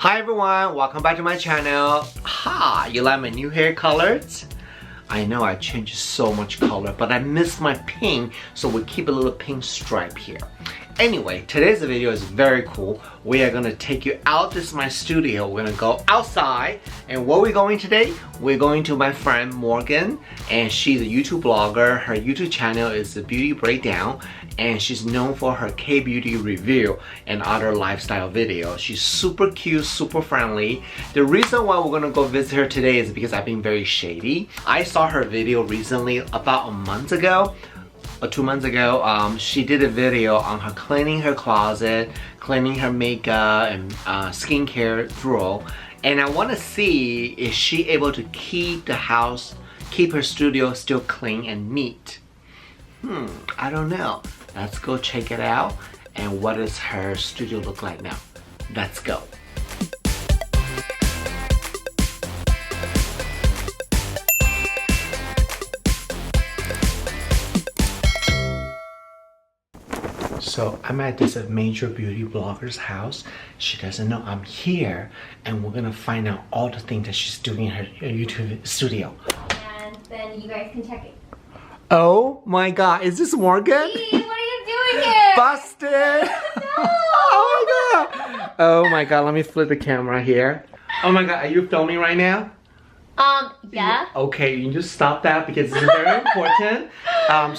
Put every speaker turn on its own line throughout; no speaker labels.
Hi everyone, welcome back to my channel. Ha, you like my new hair colors? I know I changed so much color, but I missed my pink, so we'll keep a little pink stripe here. Anyway, today's video is very cool. We are gonna take you out. This is my studio. We're gonna go outside. And where are we going today? We're going to my friend Morgan, and she's a YouTube blogger. Her YouTube channel is The Beauty Breakdown, and she's known for her K-beauty review and other lifestyle videos. She's super cute, super friendly. The reason why we're gonna go visit her today is because I've been very shady. I saw her video recently, about a month ago. Or 2 months ago, she did a video on her cleaning her closet, cleaning her makeup and skincare drawer, and I want to see if she able to keep the house, keep her studio still clean and neat. I don't know. Let's go check it out. And what does her studio look like now? Let's go. So I'm at this major beauty blogger's house. She doesn't know I'm here, and we're gonna find out all the things that she's doing in her YouTube studio.
And then you guys can check it.
Oh my god, is this Morgan?
Hey, what are you doing here?
Busted!
No!
Oh my god! Oh my god, let me flip the camera here. Oh my god, are you filming right now?
Yeah.
Okay, you can just stop that because this is very important.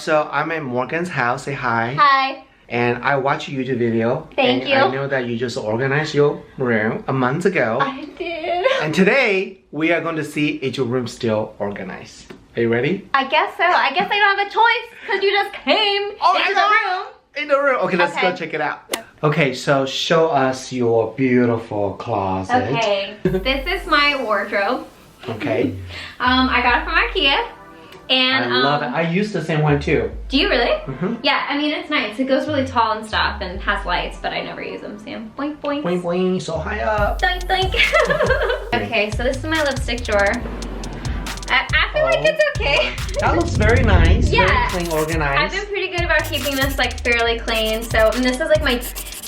So I'm at Morgan's house. Say hi.
Hi.
And I watched your YouTube video.
Thank you.
I know that you just organized your room a month ago.
I did.
And today, we are going to see if your room's still organized. Are you ready?
I guess so. I guess I don't have a choice because you just came into the room.
In the room. Okay, let's go check it out. Okay, so show us your beautiful closet.
Okay, this is my wardrobe.
Okay.
I got it from IKEA. And
I love it. I use the same one too.
Do you really?
Mm-hmm.
Yeah, I mean it's nice. It goes really tall and stuff and has lights, but I never use them. Sam, boink boink.
Boing boing, so high up.
Doink doink. Okay, so this is my lipstick drawer. I feel like it's okay.
That looks very nice.
Yeah.
Very clean, organized.
I've been pretty good about keeping this like fairly clean. So, and this is like my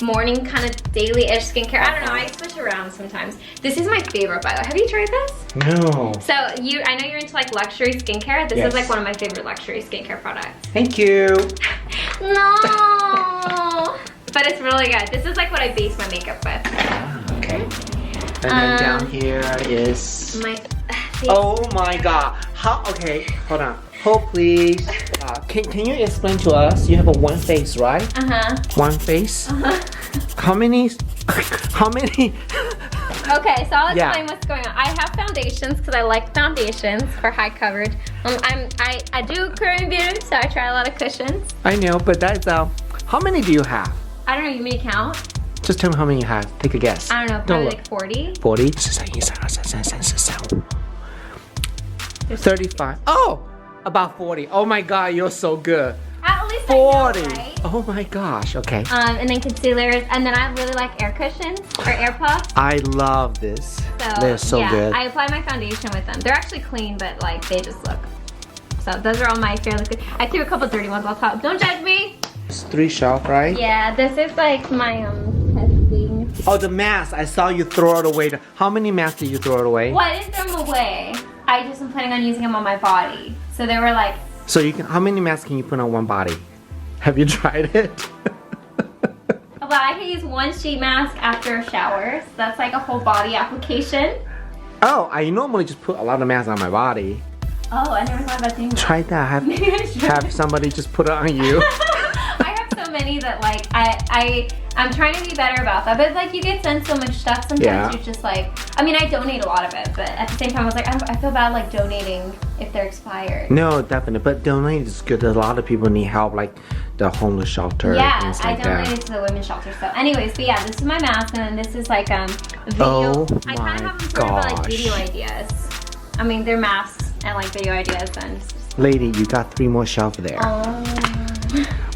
morning kind of daily-ish skincare. I don't know, I switch around sometimes. This is my favorite, by the way. Have you tried this?
No.
So I know you're into like luxury skincare. This is like one of my favorite luxury skincare products.
Thank you.
No. But it's really good. This is like what I base my makeup with.
Ah, okay. And then down here is
my
oh my god. How? Okay, hold on. Hold please. Can you explain to us? You have a one face, right? One face. How many? How many?
Okay, so I'll explain what's going on. I have foundations because I like foundations for high coverage. I do Korean beauty, so I try a lot of cushions.
I know, but that's how many do you have?
I don't know. You mean count?
Just tell me how many you have. Take a guess.
I don't know. Probably like 40.
40. 35. Oh, about 40. Oh my god, you're so good.
At least
40.
I know, right?
Oh my gosh. Okay.
And then concealers, and then I really like air cushions or air puffs.
I love this.
So,
they're so good.
I apply my foundation with them. They're actually clean, but like they just look. So those are all my fairly good. I threw a couple dirty ones on top. Don't judge me.
It's 3 shelf, right?
Yeah, this is like my testing.
Oh, the mask. I saw you throw it away. How many masks did you throw it away?
Well, I didn't throw them away. I just am planning on using them on my body. So they were like.
So you can. How many masks can you put on one body? Have you tried it?
Well, I can use one sheet mask after a shower. So that's like a whole body application.
Oh, I normally just put a lot of masks on my body.
Oh, I never thought about doing that.
Try that. Have somebody just put it on you.
I have so many that like I'm trying to be better about that, but like you get sent so much stuff sometimes you're just like, I mean I donate a lot of it, but at the same time I was like I feel bad like donating if they're expired.
No, definitely, but donating is good. A lot of people need help, like the homeless shelter.
Yeah,
things like
I donated to the women's shelter. So anyways, but yeah, this is my mask, and then this is like video.
Oh
I kind of have them for like video ideas. I mean they're masks and like video ideas and.
Lady, you got 3 more shelves there.
Oh.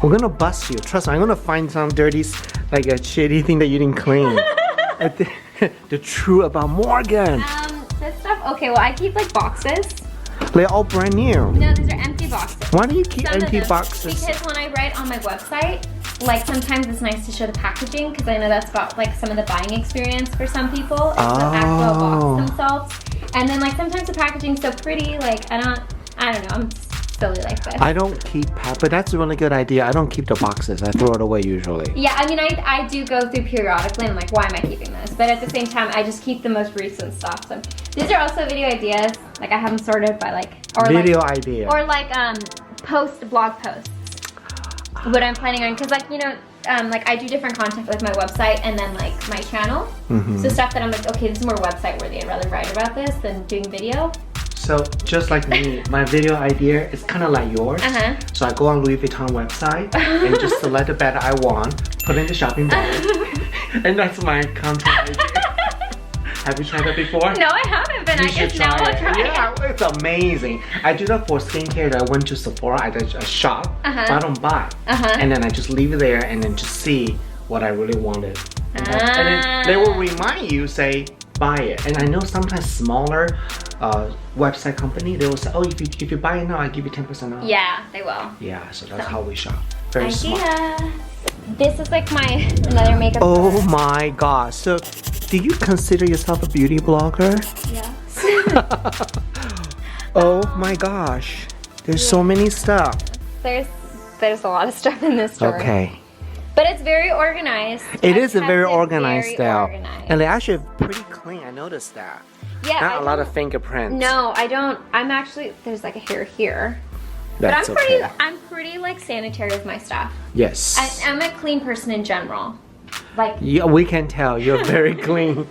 We're gonna bust you. Trust me, I'm gonna find some dirty, like a shitty thing that you didn't clean. The truth about Morgan.
This stuff. Okay, well I keep like boxes.
They're all brand new.
No, these are empty boxes.
Why do you keep
Some
empty
of them,
boxes?
Because when I write on my website, like sometimes it's nice to show the packaging because I know that's got like some of the buying experience for some people. It's the actual box themselves. And then like sometimes the packaging's so pretty, like I don't know, I'm silly like this.
I don't keep, but that's a really good idea. I don't keep the boxes. I throw it away usually.
Yeah, I mean, I do go through periodically and I'm like, why am I keeping this? But at the same time, I just keep the most recent stuff. So these are also video ideas. Like I have them sorted by like, or
video
like,
idea.
Or like blog posts. What I'm planning on, because like, you know, like I do different content with my website and then like my channel. So stuff that I'm like, okay, this is more website worthy. I'd rather write about this than doing video.
So just like me, my video idea is kind of like yours. So I go on Louis Vuitton website and just select the bag I want, put it in the shopping bag, and that's my content idea. Have you tried that before?
No, I haven't, but I guess now I'll try it.
Yeah, it's amazing. I do that for skincare. I went to Sephora, I did a shop, but I don't buy. And then I just leave it there and then just see what I really wanted. And then they will remind you, say, buy it. And I know sometimes smaller website company, they will say, oh, if you buy it now, I give you 10% off.
Yeah, they will.
Yeah, so that's how we shop. Very smart.
This is like my another makeup.
Oh my god. So do you consider yourself a beauty blogger?
Yes.
Oh my gosh. There's so many stuff.
There's a lot of stuff in this store.
Okay.
But it's very organized.
It is a very organized style.
Organized.
And they're actually pretty clean. I noticed that.
Yeah.
Not a lot of fingerprints.
No, I don't. I'm actually, there's like a hair here.
That's
but I'm pretty like sanitary with my stuff.
Yes.
I'm a clean person in general. Like.
Yeah, we can tell you're very clean.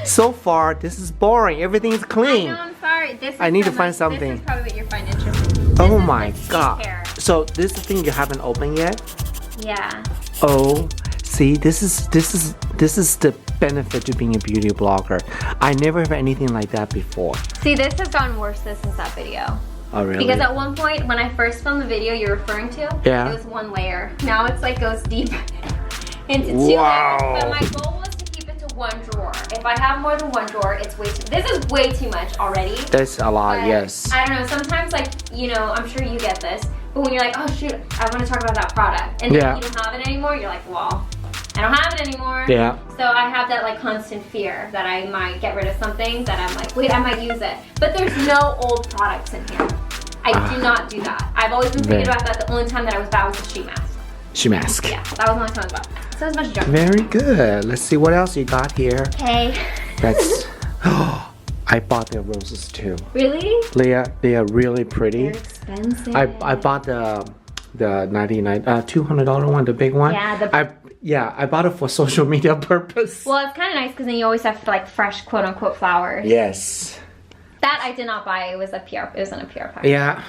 So far, this is boring. Everything's clean.
I know, I'm sorry.
I need to find something.
This is probably what you find interesting.
Oh my god. So this is the thing you haven't opened yet?
Yeah.
Oh, see, this is the benefit to being a beauty blogger. I never have anything like that before.
See, this has gotten worse since that video.
Oh really?
Because at one point, when I first filmed the video you're referring to, it was one layer. Now it's like goes deep into two layers. But my goal was to keep it to one drawer. If I have more than one drawer, it's way too. This is way too much already.
That's a lot,
but
yes.
I don't know. Sometimes, like, you know, I'm sure you get this. But when you're like, oh shoot, I want to talk about that product, and then you don't have it anymore, you're like, well, I don't have it anymore. Yeah. So I have that like constant fear that I might get rid of something that I'm like, wait, I might use it. But there's no old products in here. I do not do that. I've always been thinking about that. The only time that I was bad was the sheet mask.
Sheet mask.
Yeah, that was the only time I was bad. So it's a bunch of junk.
Very good. Let's see what else you got here.
Okay.
That's. I bought their roses too.
Really?
Leah, they are really pretty.
They're expensive.
I bought the $200 one, the big one.
Yeah.
I bought it for social media purpose.
Well, it's kind of nice because then you always have like fresh quote unquote flowers.
Yes.
That I did not buy. It was a PR. It was in a PR pack.
Yeah.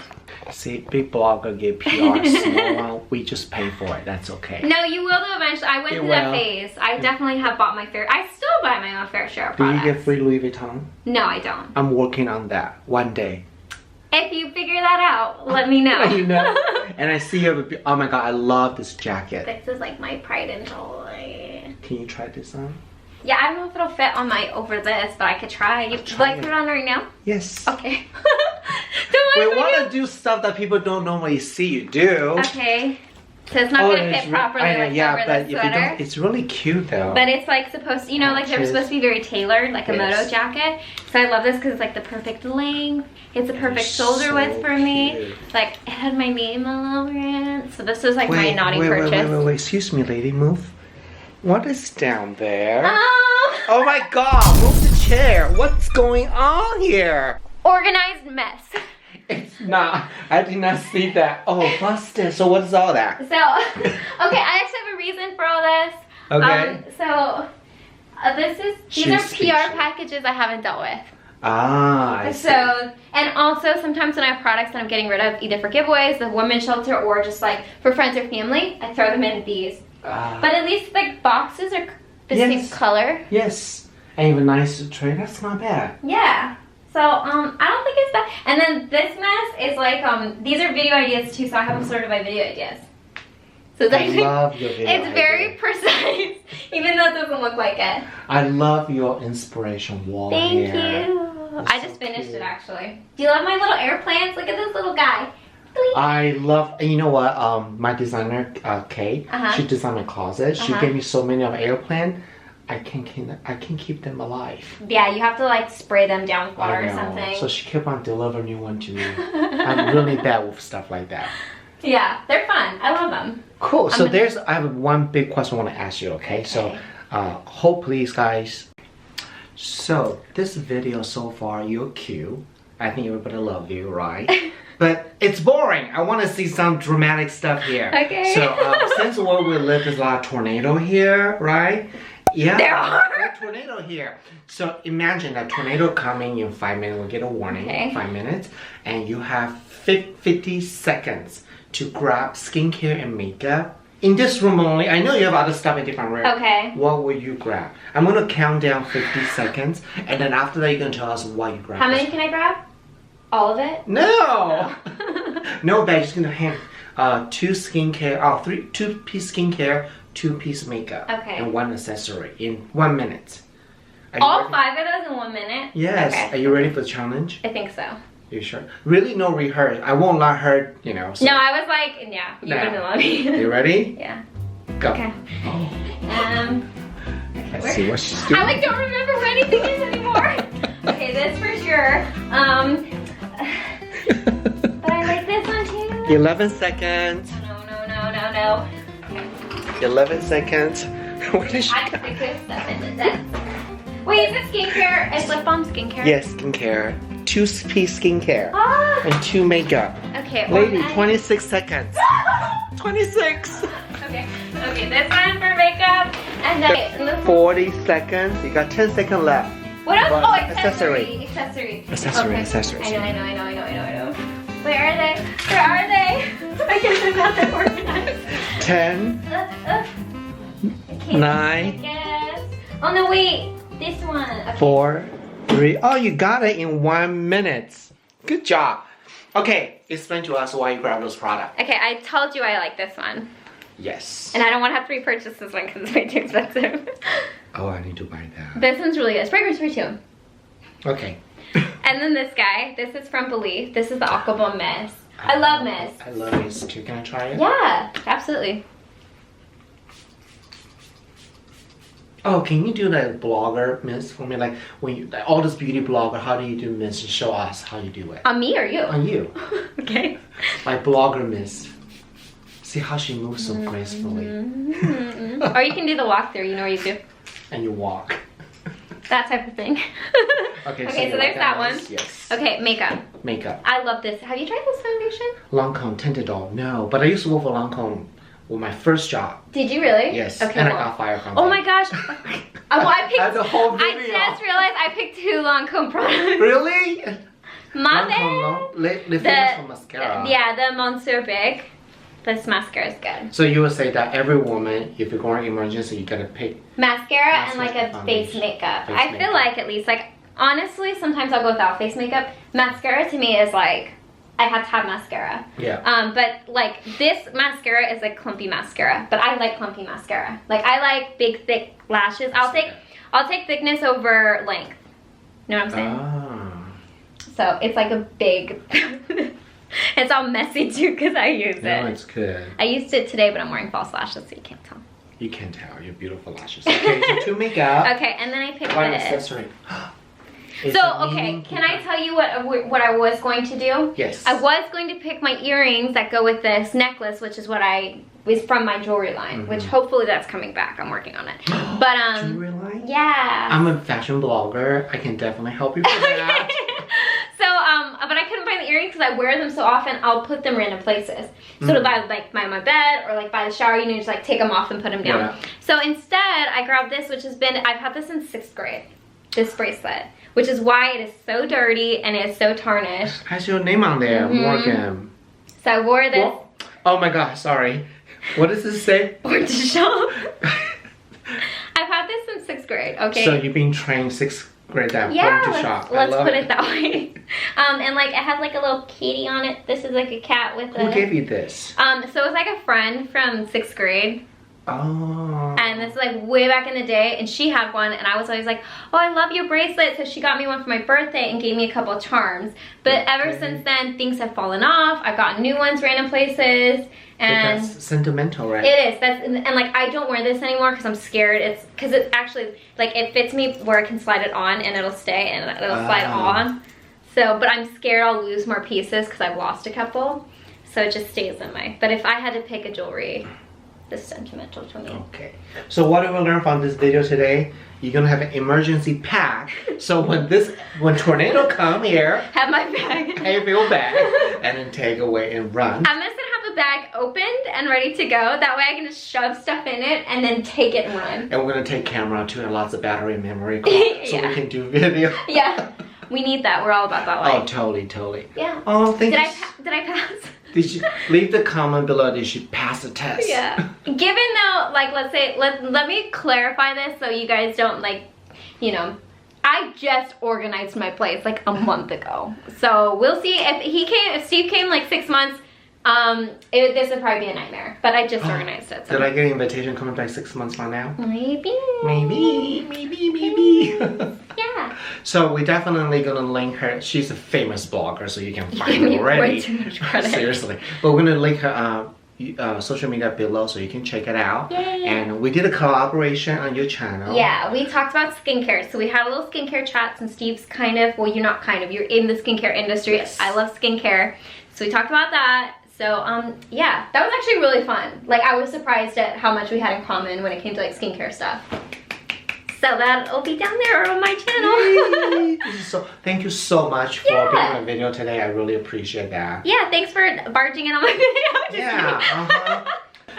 See, big blogger get PR. Small, we just pay for it. That's okay.
No, you will though eventually. I went through that phase. I definitely have bought my fair. I still buy my own fair share of products.
Do you get free Louis Vuitton?
No, I don't.
I'm working on that one day.
If you figure that out, let me know.
You know. And I see you. Oh my god, I love this jacket.
This is like my pride and joy.
Can you try this on?
Yeah, I don't know if it'll fit on my over this, but I could try. You'd like put it on right now?
Yes.
Okay.
We want to do stuff that people don't normally see you do.
Okay. So it's not going to fit properly like over the sweater.
It's really cute though.
But it's like supposed to, you know, like they're supposed to be very tailored, like a moto jacket. So I love this because it's like the perfect length. It's a perfect shoulder width for me. Like it had my name all over it. So this was like my naughty purchase.
Wait, excuse me, lady, move. What is down there?
Oh.
Oh my god, move the chair. What's going on here?
Organized mess.
It's not. I did not see that. Oh, busted. So what's all that?
So, okay, I actually have a reason for all this.
Okay.
These are PR packages I haven't dealt with.
Ah, I see.
So, and also sometimes when I have products that I'm getting rid of, either for giveaways, the women's shelter, or just like for friends or family, I throw them in these. But at least the boxes are the same color.
Yes. And even nicer tray. That's not bad.
Yeah. So, I don't think it's bad. And then this mess is like, these are video ideas too, so I have them sorted by video ideas. So it's
I love your video
It's very precise, even though it doesn't look like it.
I love your inspiration wall.
Thank you. I just finished it actually. Do you love my little air plants? Look at this little guy.
I love, and you know what? My designer, Kay, she designed my closet. She gave me so many of airplane. I can't keep them alive.
Yeah, you have to like spray them down with water or something.
So she kept on delivering new one to me. I'm really bad with stuff like that.
Yeah, they're fun. I love them.
Cool. So I have one big question I want to ask you, okay? So hopefully guys. So this video so far, you're cute. I think everybody love you, right? But it's boring. I want to see some dramatic stuff here. Okay. So since where we live, there's a lot of tornado here, right? Yeah,
there are
a tornado here. So imagine a tornado coming in 5 minutes. We'll get a warning, 5 minutes. And you have 50 seconds to grab skincare and makeup. In this room only, I know you have other stuff in different rooms. Okay. What will you grab? I'm going to count down 50 seconds. And then after that, you're going to tell us what you grab.
How many can I grab? All of it?
No! No, babe. Just going to hand 2 skincare, 2-piece skincare, 2-piece makeup, and 1 accessory in 1 minute.
All 5 of those in 1 minute?
Yes. Okay. Are you ready for the challenge?
I think so.
You sure? Really no rehearse. I won't let her, you know. So.
No, I was like, yeah, you wouldn't let me.
You ready?
Yeah.
Go.
Okay.
Let's see what she's doing.
I like don't remember where anything is anymore. Okay, this for sure. But I like this one too.
11 seconds.
No.
11 seconds. Where did she
go? I put this stuff in the desk. Wait, is it skincare? Is lip balm skincare?
Yes, skincare. 2-piece skincare. And 2 makeup.
Okay.
Lady, 26 seconds. 26.
Okay, this one for makeup. And then
40 seconds. You got 10 seconds left.
What else?
But
oh, accessory. Accessory. I know. Where are they? I guess I'm not that organized.
10. 9.
Oh no, wait. This one. Okay.
4, 3. Oh, you got it in 1 minute. Good job. Okay, explain to us why you grabbed those products.
Okay, I told you I like this one.
Yes.
And I don't want to have to repurchase this one because it's way too expensive.
Oh, I need to buy that.
This one's really good. Spray free too.
Okay.
And then this guy. This is from Believe. This is the Aqua Bomb Mist. I love mist.
I love mist too. Can I try it?
Yeah, absolutely.
Oh, can you do that blogger mist for me? Like when you, like all this beauty blogger, how do you do mist? Show us how you do it.
On me or you?
On you.
Okay.
Like blogger mist. See how she moves so gracefully.
Or you can do the walkthrough. You know what you do.
And you walk.
That type of thing.
Okay,
so there's that one.
Yes.
Okay, makeup.
Makeup.
I love this. Have you tried this foundation?
Lancome Tinted Doll. No, but I used to work for Lancome with my first job.
Did you really?
Yes.
Okay,
and I got fired from
Oh my gosh. I picked
the whole video.
I just realized I picked 2 Lancome products.
Really?
My bad.
The famous for mascara.
Yeah, the Monsieur Big. This mascara is good.
So you would say that every woman, if you're going emergency, you gotta pick
mascara and like a face makeup. I feel like at least like honestly, sometimes I'll go without face makeup. Mascara to me is like I have to have mascara.
Yeah.
But like this mascara is like clumpy mascara, but I like clumpy mascara. Like I like big thick lashes. I'll take thickness over length. You know what I'm saying?
Ah.
So it's like a big. It's all messy too because I use it.
No, it's good.
I used it today, but I'm wearing false lashes, so you can't tell.
You can tell. You're beautiful lashes. Okay, so 2 makeup.
Okay, and then I picked
One
this.
accessory.
So, okay, can I tell you what I was going to do?
Yes.
I was going to pick my earrings that go with this necklace, which is what was from my jewelry line, which hopefully that's coming back. I'm working on it. But
jewelry line?
Yeah.
I'm a fashion blogger. I can definitely help you with that.
So, but I couldn't find the earrings because I wear them so often, I'll put them random places. So by like by my bed or like by the shower, you know, just like take them off and put them down. Yeah. So instead, I grabbed this, which has been, I've had this in 6th grade, this bracelet, which is why it is so dirty and it is so tarnished.
Has your name on there, Morgan?
So I wore this.
What? Oh my gosh, sorry. What does this say?
Or to shop. I've had this since 6th grade, okay?
So you've been trained 6th grade that to shop.
Let's put it that way. And like it has like a little kitty on it. This is like a cat with a...
Who gave you this?
So it was like a friend from 6th grade.
Oh.
And this is like way back in the day, and she had one, and I was always like, oh, I love your bracelet. So she got me one for my birthday and gave me a couple charms. But ever since then, things have fallen off. I've gotten new ones random places. And
that's sentimental, right?
It is. And like, I don't wear this anymore because I'm scared. It's because it actually, like, it fits me where I can slide it on and it'll stay and it'll slide on. So, but I'm scared I'll lose more pieces because I've lost a couple. So it just stays in my, but if I had to pick a jewelry, this is sentimental to me.
Okay. So what did we learn from this video today? You're gonna have an emergency pack. So when tornado come here,
Have my bag.
have your bag and then take away and run.
I'm just gonna have the bag opened and ready to go. That way I can just shove stuff in it and then take it and run.
And we're gonna take camera too and lots of battery and memory so
Yeah.
we can do video.
Yeah, we need that. We're all about that life.
Oh, totally.
Yeah.
Oh, thank you.
Did I pass?
Did you leave the comment below? Did you pass the test?
Yeah. Given though, like, let's say, let me clarify this so you guys don't, like, you know, I just organized my place like a month ago. So we'll see if Steve came like 6 months, this would probably be a nightmare. But I just organized it. So.
Did I get an invitation coming back 6 months from now?
Maybe. Yeah.
So we're definitely gonna link her. She's a famous blogger, so you can
You
find
give
her
me
already.
way too much credit.
Seriously. But we're gonna link her social media below so you can check it out.
Yay.
And we did a collaboration on your channel.
Yeah, we talked about skincare. So we had a little skincare chat since Steve's kind of, well, you're not kind of, you're in the skincare industry.
Yes.
I love skincare. So we talked about that. So yeah, that was actually really fun. Like, I was surprised at how much we had in common when it came to like skincare stuff. So that'll be down there on my channel.
So thank you so much for being on the video today. I really appreciate that.
Yeah, thanks for barging in on my video.
Yeah.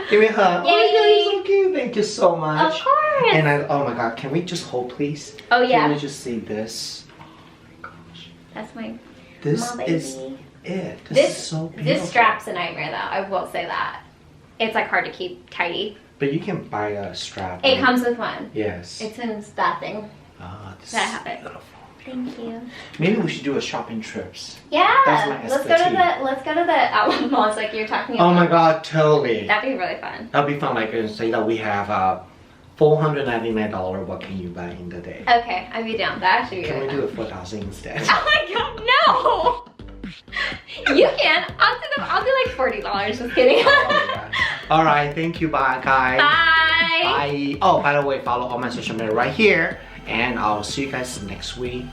Give me a hug.
Yay.
Oh, you're so cute. Thank you so much.
Of course.
And oh my god, can we just hold, please?
Oh yeah.
Can we just see this? Oh my gosh.
That's my
This
baby.
is it. This is so beautiful.
This strap's a nightmare though. I will say that. It's like hard to keep tidy.
But you can buy a strap.
It comes with one.
Yes.
It's in that thing.
This
That I
is
have it.
beautiful.
Thank you.
Maybe we should do a shopping trips.
Yeah.
That's my
Let's go to the outlet malls like you're talking about.
Oh my god, totally.
That'd be really fun.
That'd be fun. Like say that we have $499. What can you buy in the day?
Okay, I'd be down. That should be
Can
really
we
fun.
do it 4,000 instead?
Oh my god, no! You can. I'll do like $40. Just kidding.
Oh my god. All right, thank you. Bye, guys.
Bye.
Bye. Oh, by the way, follow all my social media right here, and I'll see you guys next week.